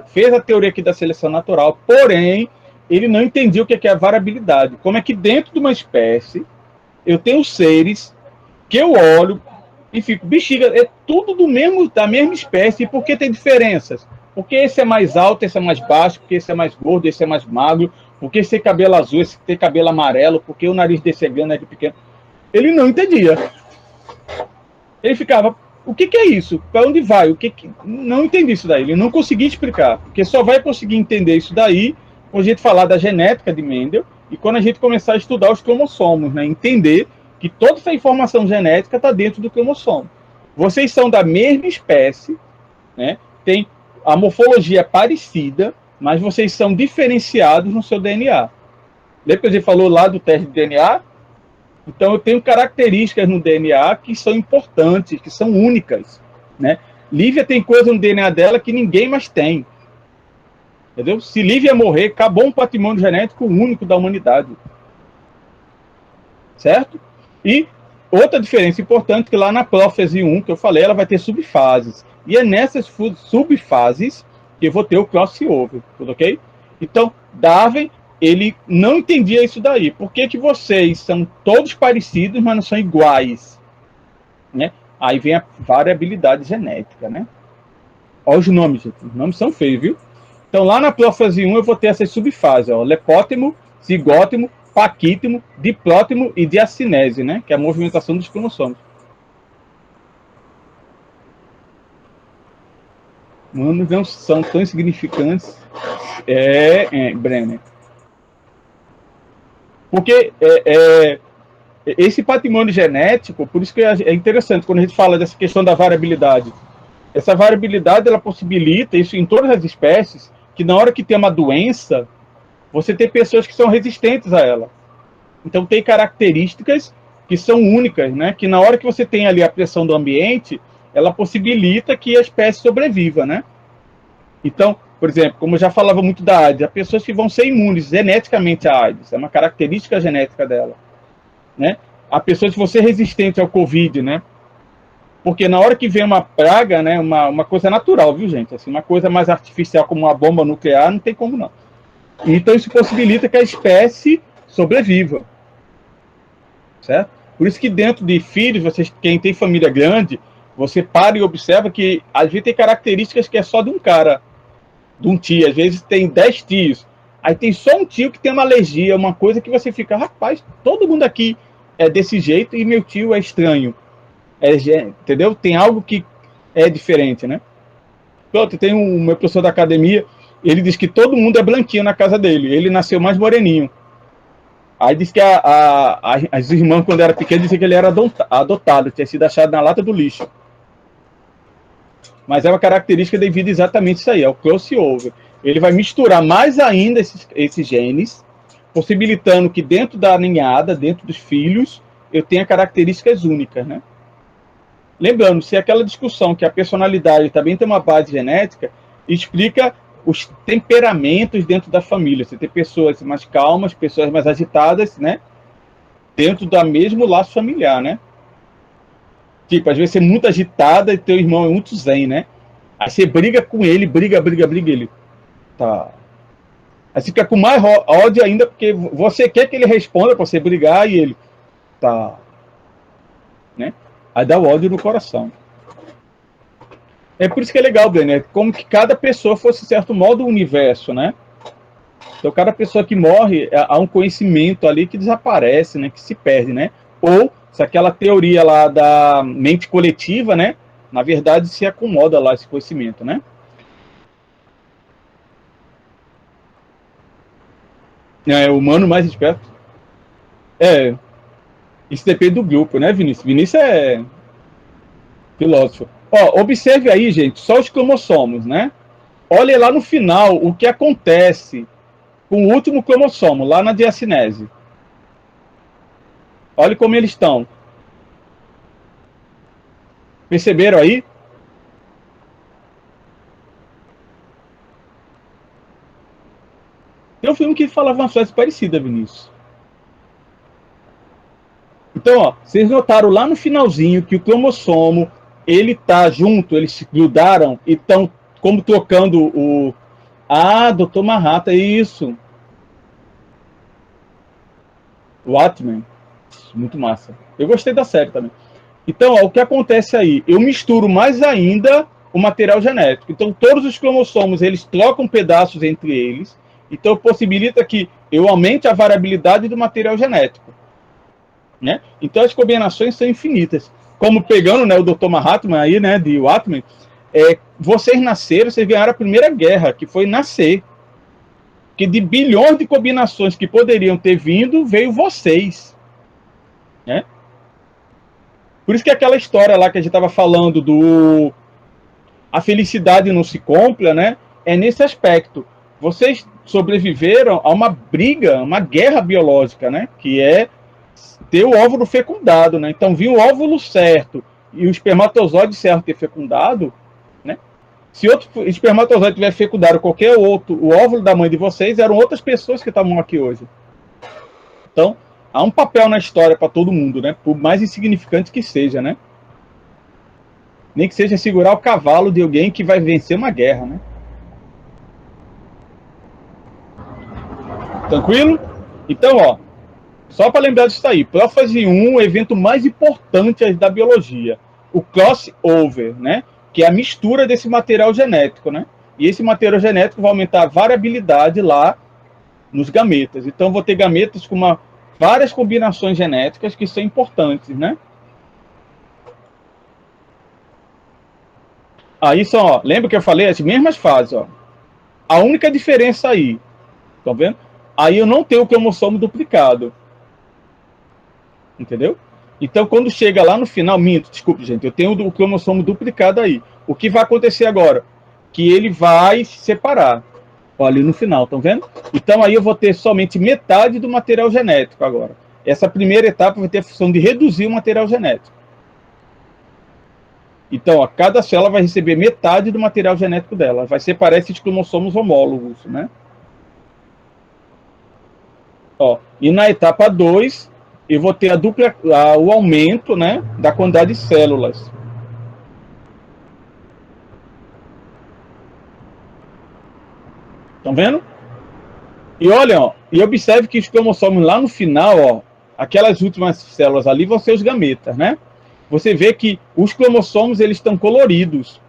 fez a teoria aqui da seleção natural, porém, ele não entendia o que é a variabilidade. Como é que dentro de uma espécie, eu tenho seres que eu olho e fico, bexiga, é tudo da mesma espécie, e por que tem diferenças? Porque esse é mais alto, esse é mais baixo, porque esse é mais gordo, esse é mais magro, porque esse tem cabelo azul, esse tem cabelo amarelo, porque o nariz desse é grande, é de pequeno. Ele não entendia. Ele ficava, o que é isso? Para onde vai? Não entendi isso daí. Ele não conseguia explicar, porque só vai conseguir entender isso daí quando a gente falar da genética de Mendel e quando a gente começar a estudar os cromossomos, né? Entender que toda essa informação genética está dentro do cromossomo. Vocês são da mesma espécie, né? Tem a morfologia parecida, mas vocês são diferenciados no seu DNA. Lembra que a gente falou lá do teste de DNA? Então, eu tenho características no DNA que são importantes, que são únicas, né? Lívia tem coisa no DNA dela que ninguém mais tem. Entendeu? Se Lívia morrer, acabou um patrimônio genético único da humanidade. Certo? E outra diferença importante, que lá na prófase 1, que eu falei, ela vai ter subfases. E é nessas subfases que eu vou ter o crossover, tudo ok? Então, Darwin, ele não entendia isso daí. Por que vocês são todos parecidos, mas não são iguais? Né? Aí vem a variabilidade genética, né? Olha os nomes, gente. Os nomes são feios, viu? Então, lá na prófase 1, eu vou ter essas subfases, ó, lepótimo, zigótimo, paquítimo, diplótimo e diacinese, né? Que é a movimentação dos cromossomos. Mano, não são tão insignificantes. Brenner. Porque esse patrimônio genético, por isso que é interessante quando a gente fala dessa questão da variabilidade. Essa variabilidade, ela possibilita, isso em todas as espécies, que na hora que tem uma doença, você tem pessoas que são resistentes a ela. Então, tem características que são únicas, né? Que na hora que você tem ali a pressão do ambiente, ela possibilita que a espécie sobreviva, né? Então, por exemplo, como eu já falava muito da AIDS, há pessoas que vão ser imunes geneticamente à AIDS, é uma característica genética dela, né? Há pessoas que vão ser resistentes ao Covid, né? Porque na hora que vem uma praga, né, uma coisa natural, viu, gente? Assim, uma coisa mais artificial como uma bomba nuclear, não tem como não. Então isso possibilita que a espécie sobreviva, certo? Por isso que dentro de filhos, vocês, quem tem família grande, você para e observa que às vezes tem características que é só de um cara, de um tio, às vezes tem 10 tios. Aí tem só um tio que tem uma alergia, uma coisa que você fica, rapaz, todo mundo aqui é desse jeito e meu tio é estranho. Entendeu? Tem algo que é diferente, né? Pronto, tem um meu professor da academia, ele diz que todo mundo é branquinho na casa dele, ele nasceu mais moreninho. Aí diz que as irmãs, quando era pequeno, diziam que ele era adotado, tinha sido achado na lata do lixo. Mas é uma característica devido exatamente isso aí, é o crossover. Ele vai misturar mais ainda esses genes, possibilitando que dentro da ninhada, dentro dos filhos, eu tenha características únicas, né? Lembrando, se aquela discussão que a personalidade também tem uma base genética, explica os temperamentos dentro da família. Você tem pessoas mais calmas, pessoas mais agitadas, né? Dentro do mesmo laço familiar, né? Tipo, às vezes você é muito agitada e teu irmão é muito zen, né? Aí você briga com ele, briga, ele. Tá. Aí você fica com mais ódio ainda, porque você quer que ele responda pra você brigar e ele. Tá. Né? Aí dá o ódio no coração. É por isso que é legal, Daniel, como que cada pessoa fosse, de certo modo, o universo, né? Então, cada pessoa que morre, há um conhecimento ali que desaparece, né? Que se perde, né? Ou, se aquela teoria lá da mente coletiva, né? Na verdade, se acomoda lá esse conhecimento, né? É o humano mais esperto. É, isso depende do grupo, né, Vinícius? Vinícius é filósofo. Ó, observe aí, gente, só os cromossomos, né? Olha lá no final o que acontece com o último cromossomo, lá na diacinese. Olha como eles estão. Perceberam aí? Tem um filme que falava uma frase parecida, Vinícius. Então, ó, vocês notaram lá no finalzinho que o cromossomo, ele tá junto, eles se grudaram e estão como trocando o... Ah, Dr. Manhattan, é isso. Watchmen. Muito massa. Eu gostei da série também. Então, ó, o que acontece aí? Eu misturo mais ainda o material genético. Então, todos os cromossomos, eles trocam pedaços entre eles. Então, possibilita que eu aumente a variabilidade do material genético. Né? Então, as combinações são infinitas. Como pegando, né, o Dr. Mahatma aí, né, de Watchmen, vocês nasceram, vocês ganharam a primeira guerra, que foi nascer. Que de bilhões de combinações que poderiam ter vindo, veio vocês. Né? Por isso que aquela história lá que a gente estava falando do a felicidade não se compra, né? É nesse aspecto. Vocês sobreviveram a uma briga, uma guerra biológica, né? Que é ter o óvulo fecundado, né? Então, vir o óvulo certo e o espermatozoide certo ter fecundado, né? Se outro espermatozoide tiver fecundado qualquer outro, o óvulo da mãe de vocês, eram outras pessoas que estavam aqui hoje. Então, há um papel na história para todo mundo, né? Por mais insignificante que seja, né? Nem que seja segurar o cavalo de alguém que vai vencer uma guerra, né? Tranquilo? Então, ó, só para lembrar disso aí, Prófase 1, o evento mais importante da biologia, o crossover, né? Que é a mistura desse material genético, né? E esse material genético vai aumentar a variabilidade lá nos gametas. Então, vou ter gametas com várias combinações genéticas que são importantes, né? Aí são, ó, lembra que eu falei as mesmas fases, ó. A única diferença aí, estão vendo? Aí eu não tenho o cromossomo duplicado. Entendeu? Então, quando chega lá no final, desculpe, gente, eu tenho o cromossomo duplicado aí. O que vai acontecer agora? Que ele vai se separar. Ó, ali no final, estão vendo? Então, aí eu vou ter somente metade do material genético agora. Essa primeira etapa vai ter a função de reduzir o material genético. Então, ó, cada célula vai receber metade do material genético dela. Vai separar esses cromossomos homólogos, né? Ó, e na etapa 2, eu vou ter o aumento, né, da quantidade de células. Estão vendo? E olha, ó, e observe que os cromossomos lá no final, ó, aquelas últimas células ali vão ser os gametas, né? Você vê que os cromossomos eles estão coloridos.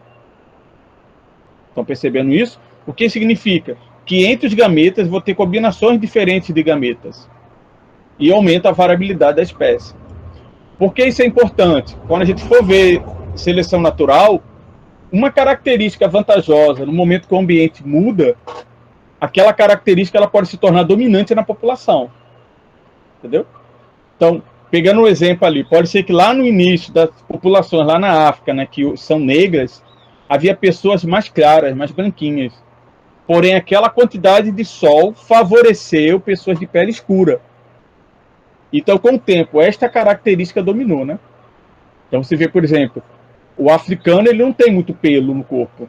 Estão percebendo isso? O que significa? Que entre os gametas vou ter combinações diferentes de gametas. E aumenta a variabilidade da espécie. Por que isso é importante? Quando a gente for ver seleção natural, uma característica vantajosa no momento que o ambiente muda, aquela característica ela pode se tornar dominante na população. Entendeu? Então, pegando um exemplo ali, pode ser que lá no início das populações, lá na África, né, que são negras, havia pessoas mais claras, mais branquinhas. Porém, aquela quantidade de sol favoreceu pessoas de pele escura. Então, com o tempo, esta característica dominou, né? Então, você vê, por exemplo, o africano ele não tem muito pelo no corpo.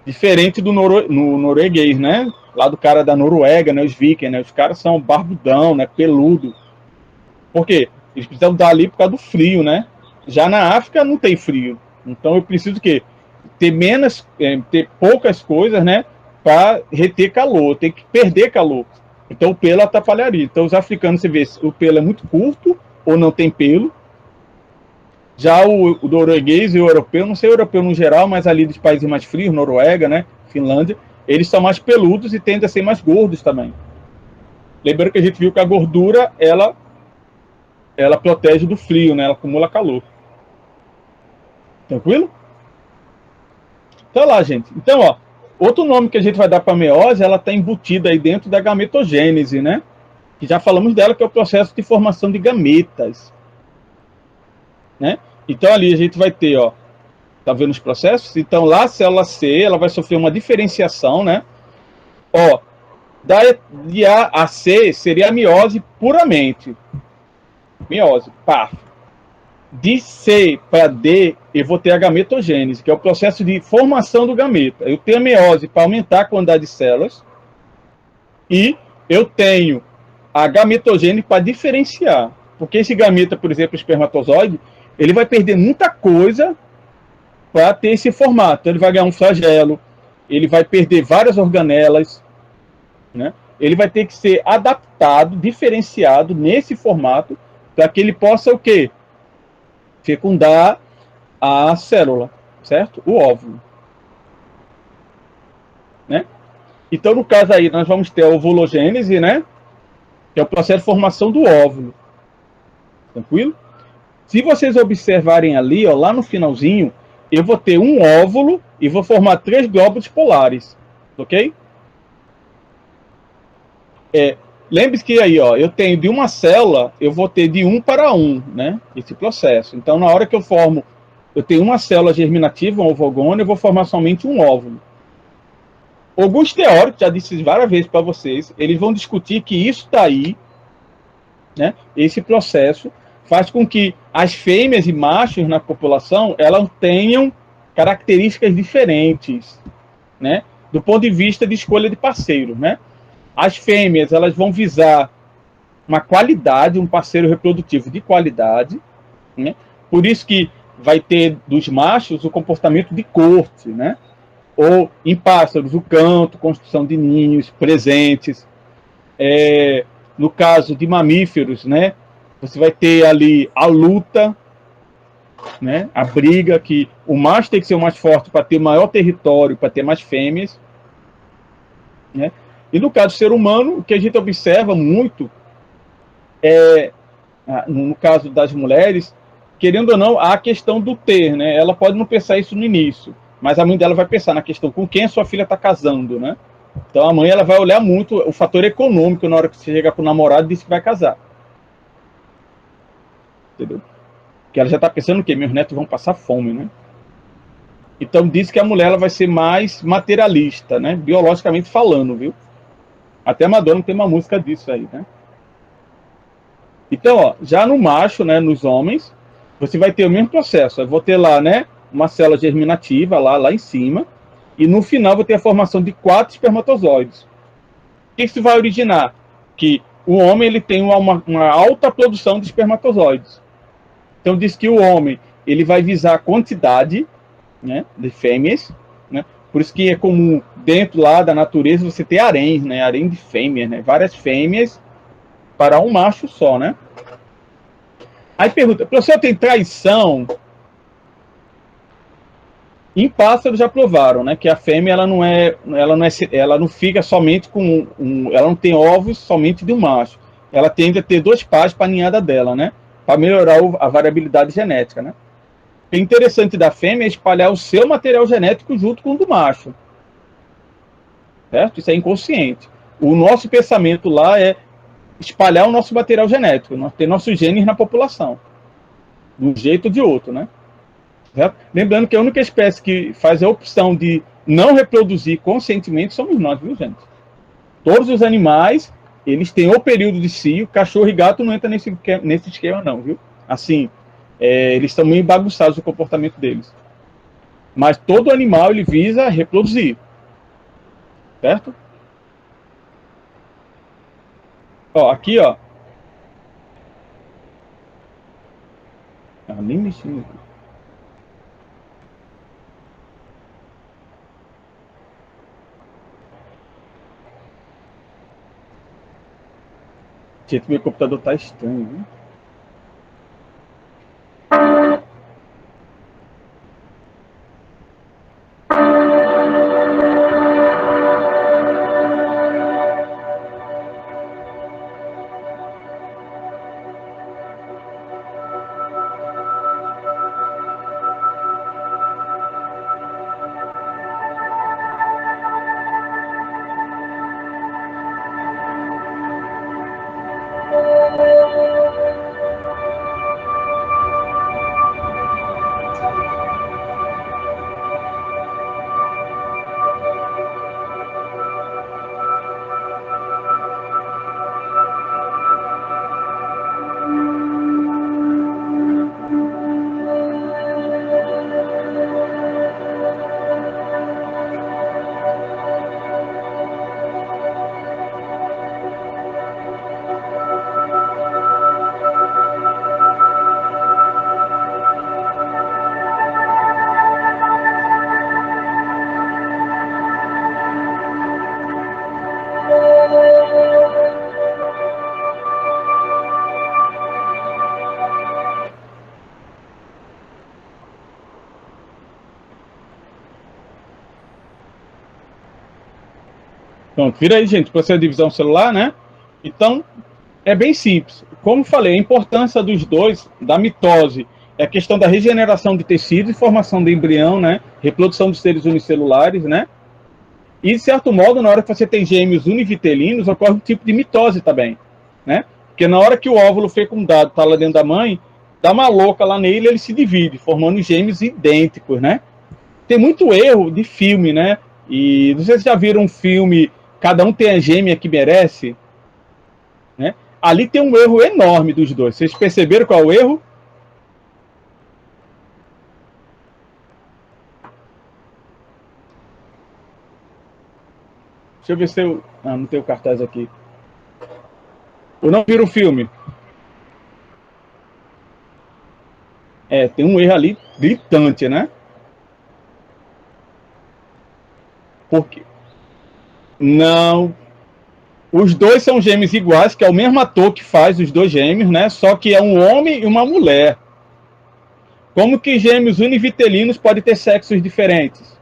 Diferente do norueguês, né? Lá do cara da Noruega, né? Os vikings, né? Os caras são barbudão, né? Peludo. Por quê? Eles precisam dar ali por causa do frio, né? Já na África não tem frio. Então, eu preciso o quê? Ter poucas coisas, né? Para reter calor. Tem que perder calor. Então o pelo atrapalharia. Então os africanos, você vê, o pelo é muito curto ou não tem pelo. Já o norueguês e o europeu, não sei o europeu no geral, mas ali dos países mais frios, Noruega, né, Finlândia, eles são mais peludos e tendem a ser mais gordos também. Lembrando que a gente viu que a gordura, ela protege do frio, né, ela acumula calor. Tranquilo? Então lá, gente. Então, ó, outro nome que a gente vai dar para a meiose, ela está embutida aí dentro da gametogênese, né? Que já falamos dela, que é o processo de formação de gametas, né? Então ali a gente vai ter, ó, tá vendo os processos? Então lá a célula C, ela vai sofrer uma diferenciação, né? Ó, de A a C seria a meiose puramente. Meiose, pá. De C para D, eu vou ter a gametogênese, que é o processo de formação do gameta. Eu tenho a meiose para aumentar a quantidade de células e eu tenho a gametogênese para diferenciar. Porque esse gameta, por exemplo, o espermatozoide, ele vai perder muita coisa para ter esse formato. Então, ele vai ganhar um flagelo, ele vai perder várias organelas, né? Ele vai ter que ser adaptado, diferenciado nesse formato, para que ele possa o quê? Fecundar a célula, certo? O óvulo, né? Então, no caso aí, nós vamos ter a ovulogênese, né? Que é o processo de formação do óvulo. Tranquilo? Se vocês observarem ali, ó, lá no finalzinho, eu vou ter um óvulo e vou formar 3 glóbulos polares, ok? Lembre-se que aí, ó, eu tenho de uma célula, eu vou ter de 1 para 1, né? Esse processo. Então, na hora que eu tenho uma célula germinativa, um ovogônio, eu vou formar somente um óvulo. Alguns teóricos, já disse várias vezes para vocês, eles vão discutir que isso está aí, né? Esse processo faz com que as fêmeas e machos na população, elas tenham características diferentes, né? Do ponto de vista de escolha de parceiro, né? As fêmeas, elas vão visar uma qualidade, um parceiro reprodutivo de qualidade, né? Por isso que vai ter dos machos o comportamento de corte, né? Ou em pássaros, o canto, construção de ninhos, presentes. No caso de mamíferos, né? Você vai ter ali a luta, né? A briga, que o macho tem que ser o mais forte para ter maior território, para ter mais fêmeas, né? E no caso do ser humano, o que a gente observa muito no caso das mulheres, querendo ou não, a questão do ter, né? Ela pode não pensar isso no início, mas a mãe dela vai pensar na questão com quem a sua filha está casando, né? Então a mãe ela vai olhar muito o fator econômico na hora que você chega com o namorado e diz que vai casar. Entendeu? Porque ela já está pensando o quê? Meus netos vão passar fome, né? Então diz que a mulher ela vai ser mais materialista, né? Biologicamente falando, viu? Até a Madonna tem uma música disso aí, né? Então, ó, já no macho, né, nos homens, você vai ter o mesmo processo. Eu vou ter lá, né, uma célula germinativa lá em cima, e no final vai ter a formação de 4 espermatozoides. O que isso vai originar? Que o homem ele tem uma alta produção de espermatozoides. Então diz que o homem ele vai visar a quantidade, né, de fêmeas, né? Por isso que é comum dentro lá da natureza você ter haréns, né, harém de fêmeas, né, várias fêmeas para um macho só, né? Aí pergunta, professor, tem traição? Em pássaros já provaram, né, que a fêmea ela não fica somente com ela não tem ovos somente de um macho. Ela tende a ter 2 pares para a ninhada dela, né, para melhorar a variabilidade genética, né? O interessante da fêmea é espalhar o seu material genético junto com o do macho, certo? Isso é inconsciente. O nosso pensamento lá é espalhar o nosso material genético, nós ter nossos genes na população, de um jeito ou de outro, né? Certo? Lembrando que a única espécie que faz a opção de não reproduzir conscientemente somos nós, viu, gente? Todos os animais, eles têm o período de cio, cachorro e gato não entra nesse esquema não, viu? Assim, eles estão meio bagunçados o comportamento deles. Mas todo animal, ele visa reproduzir. Certo? Ó, aqui, ó. Ah, nem mexi. Gente, meu computador tá estranho, viu? Pronto, vira aí, gente, processo de divisão celular, né? Então, é bem simples. Como falei, a importância dos dois, da mitose, é a questão da regeneração de tecidos e formação do embrião, né? Reprodução dos seres unicelulares, né? E, de certo modo, na hora que você tem gêmeos univitelinos, ocorre um tipo de mitose também, né? Porque na hora que o óvulo fecundado está lá dentro da mãe, dá uma louca lá nele, ele se divide, formando gêmeos idênticos, né? Tem muito erro de filme, né? E não sei se vocês já viram um filme Cada Um Tem a Gêmea que Merece, né? Ali tem um erro enorme dos dois. Vocês perceberam qual é o erro? Deixa eu ver se eu... Ah, não tem o cartaz aqui. Ou não viram o filme? Tem um erro ali gritante, né? Por quê? Não. Os dois são gêmeos iguais, que é o mesmo ator que faz os dois gêmeos, né? Só que é um homem e uma mulher. Como que gêmeos univitelinos podem ter sexos diferentes?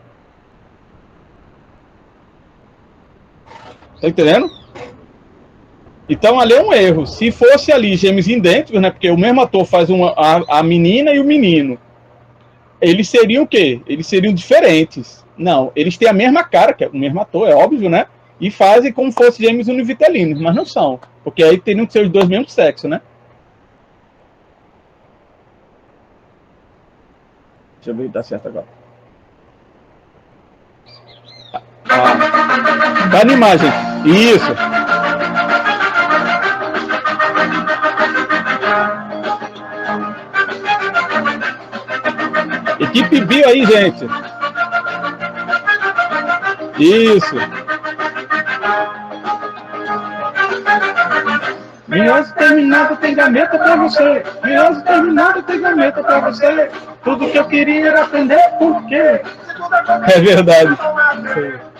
Tá entendendo? Então ali é um erro. Se fosse ali gêmeos idênticos, né? Porque o mesmo ator faz a menina e o menino. Eles seriam o quê? Eles seriam diferentes. Não, eles têm a mesma cara, que é o mesmo ator, é óbvio, né? E fazem como se fossem gêmeos univitelinos, mas não são. Porque aí teriam que ser os dois mesmo sexo, né? Deixa eu ver se dá certo agora. Tá na imagem. Isso. Equipe Bio aí, gente. Isso. Mioso terminado tem gaveta pra você. Mioso terminado tem gaveta pra você. Tudo que eu queria era aprender por quê. É verdade.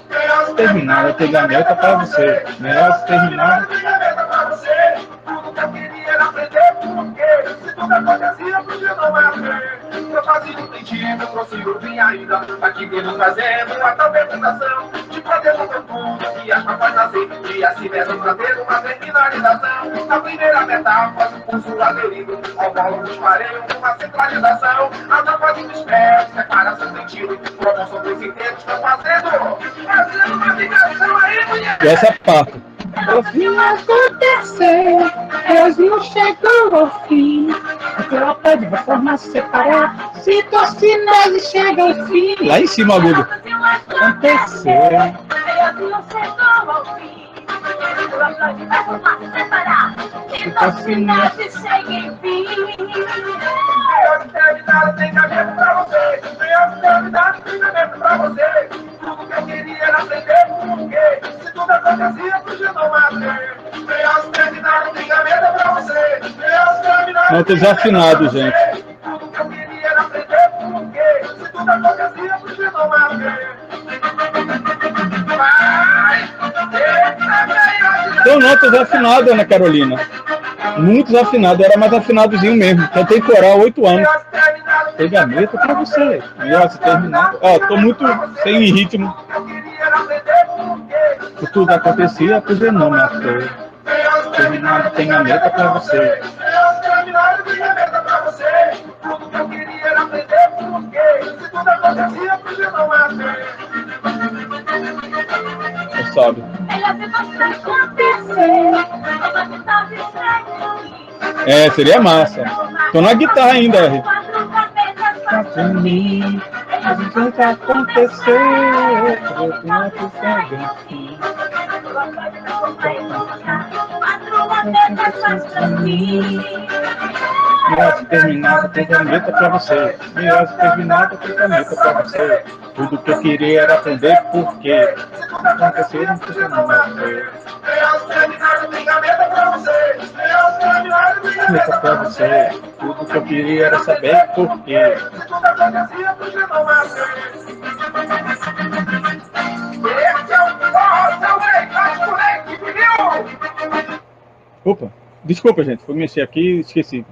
Mioso terminado tem gaveta pra você. Mioso terminado tem gaveta pra você. Tudo que eu queria era aprender por quê. Se tudo acontecia, podia não aprender. Eu fazia um sentido, eu consigo vir ainda. Aqui mesmo fazendo uma interpretação. De poder fazer tudo que as papas assim. E assim mesmo pra ter uma finalização. Na primeira metáfora, o curso aderido ao bolo dos pareios, uma centralização. A tampa de espera, separação sentido. Promoção dos inteiros, estão fazendo uma ligação aí, mulher. E essa parte. O fim aconteceu, Deus não chegou ao fim. Ela pede uma forma separada, citocinas e chega ao fim. Lá em cima, agudo. Aconteceu, Deus não chegou ao fim. Ela pede uma forma separada, citocinas e chega ao fim. Deus terminado tem caminho pra você. Deus terminado tem caminho pra você. Tudo que eu queria era aprender por quê. Se tudo acontecia, podia não aprender. Deus terminado tem caminho pra você. Deus terminado. Não, tô desafinado, gente. Tudo que eu queria era aprender por quê. Se tudo acontecia, podia não aprender. Então não, tô desafinado, Ana Carolina. Muito desafinado, era mais afinadozinho mesmo. Cantei coral há 8 anos. Tem gaveta pra você. Nossa, terminado. Ó, tô muito sem ritmo. Se tudo acontecia, podia não, mas terminado tem gaveta pra você. Terminado tem gaveta pra você. Tudo que eu queria era aprender por quê. Se tudo acontecia, podia não aprender. Você sabe. É, seria massa. Tô na guitarra ainda, R. Pra mim, a gente aconteceu. Mioso terminado tem caneta pra você. Mioso terminado tem caneta pra você. Tudo que eu queria era aprender por quê. Aconteceu, não precisa não aprender. Mioso terminado tem caneta pra você. Mioso terminado tem caneta pra você. Tudo que eu queria era saber por quê. Tudo acontecia, podia não aprender. Esse é o forró, seu rei, moleque, viu? Opa, desculpa, gente. Fui mexer aqui e esqueci.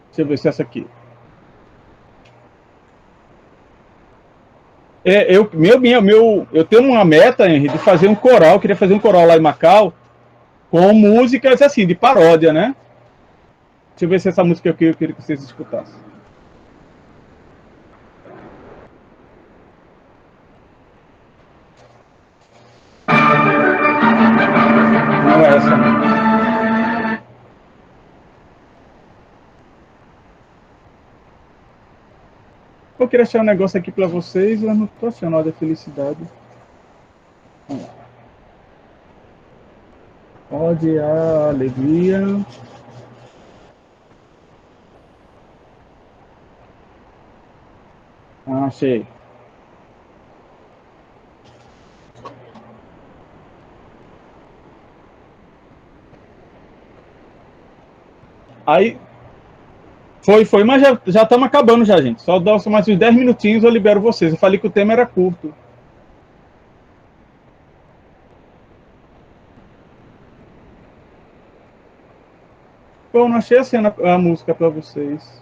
Deixa eu ver se é essa aqui. Eu tenho uma meta, Henry, de fazer um coral. Eu queria fazer um coral lá em Macau com músicas assim, de paródia, né? Deixa eu ver se essa música aqui eu queria que vocês escutassem. Não é essa, não. Eu queria achar um negócio aqui pra vocês, eu não tô achando da felicidade. Ode a alegria. Ah, achei. Aí, foi, mas já estamos acabando já, gente. Só dá mais uns 10 minutinhos eu libero vocês. Eu falei que o tema era curto. Pô, não achei a música para vocês.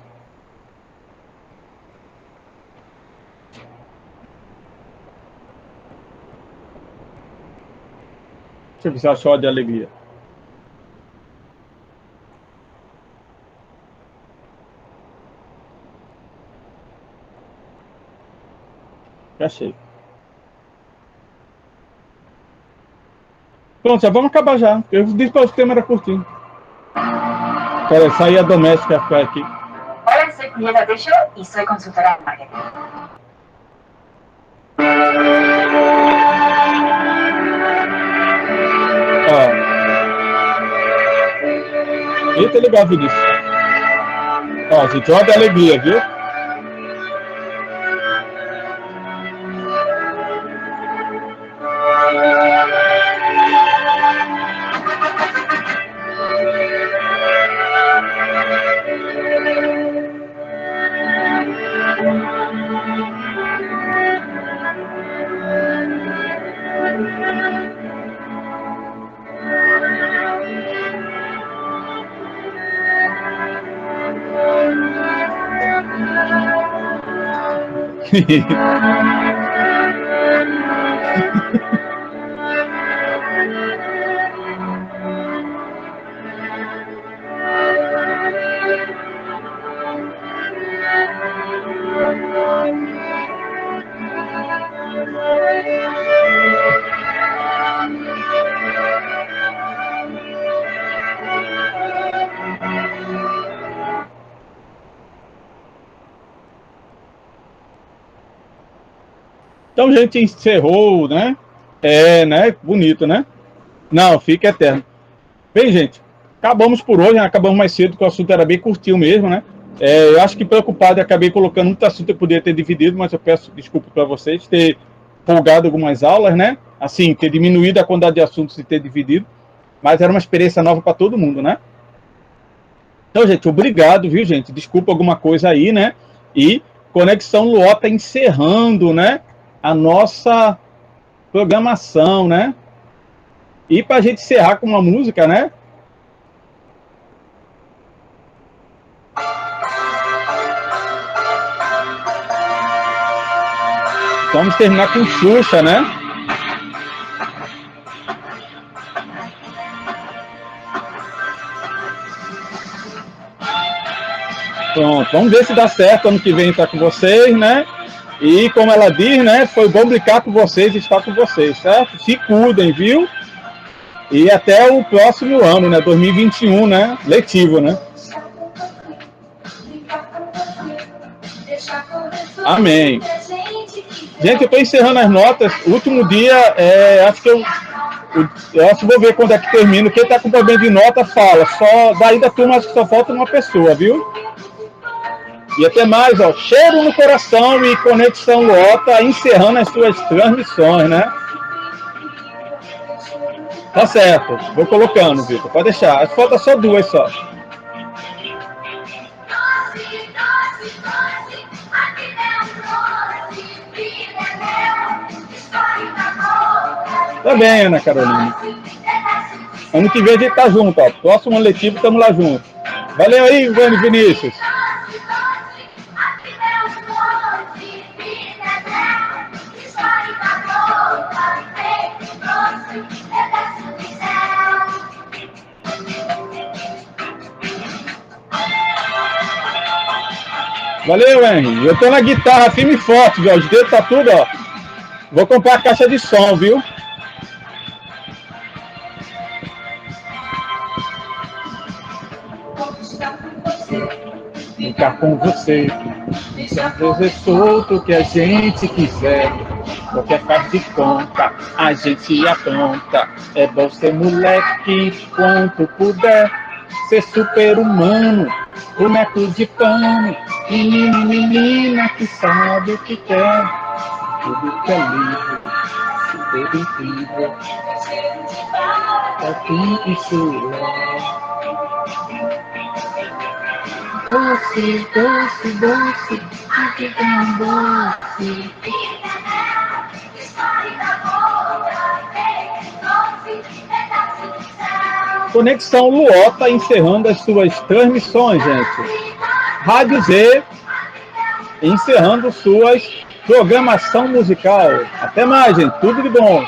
Deixa eu ver se achou de alegria. Já achei. Pronto, já vamos acabar já. Eu disse para o tema era curtinho. Peraí, sair a doméstica ficar aqui. Hola, soy Julieta Tello y soy consultora de marketing. Eita, legal, Vinícius. Ó, gente, olha a alegria, viu? Então, a gente encerrou, né? Né? Bonito, né? Não, fica eterno. Bem, gente, acabamos por hoje, né? Acabamos mais cedo, porque o assunto era bem curtinho mesmo, né? Eu acho que preocupado, acabei colocando muito assunto, eu poderia ter dividido, mas eu peço desculpa para vocês ter folgado algumas aulas, né? Assim, ter diminuído a quantidade de assuntos e ter dividido, mas era uma experiência nova para todo mundo, né? Então, gente, obrigado, viu, gente? Desculpa alguma coisa aí, né? E Conexão Luó tá encerrando, né? A nossa programação, né? E para a gente encerrar com uma música, né? Vamos terminar com Xuxa, né? Pronto, vamos ver se dá certo ano que vem estar com vocês, né? E como ela diz, né? Foi bom brincar com vocês e estar com vocês, certo? Se cuidem, viu? E até o próximo ano, né? 2021, né? Letivo, né? Amém. Gente, eu estou encerrando as notas. O último dia, acho que eu acho que vou ver quando é que termina. Quem está com problema de nota, fala. Só daí da turma, acho que só falta uma pessoa, viu? E até mais, ó. Cheiro no coração e Conexão Luó tá encerrando as suas transmissões, né? Tá certo. Vou colocando, Vitor. Pode deixar. Falta só duas só. Tá bem, Ana Carolina. Ano que vem a gente tá junto, ó. Próximo ano letivo, estamos lá junto. Valeu aí, Ivone Vinícius. Valeu, Henry. Eu tô na guitarra firme e forte, viu? Os dedos tá tudo, ó. Vou comprar a caixa de som, viu? Ficar com você. Fazer solto o que a gente quiser. Qualquer faz de conta, a gente apronta. É bom ser moleque quanto puder. Ser super-humano, boneco de pano. Menino e menina que sabe o que quer. Tudo que é livre, super incrível. Aqui isso é. Doce, doce, doce, que tão doce. Conexão Luó tá encerrando as suas transmissões, gente. Rádio Z encerrando suas programação musical. Até mais, gente. Tudo de bom.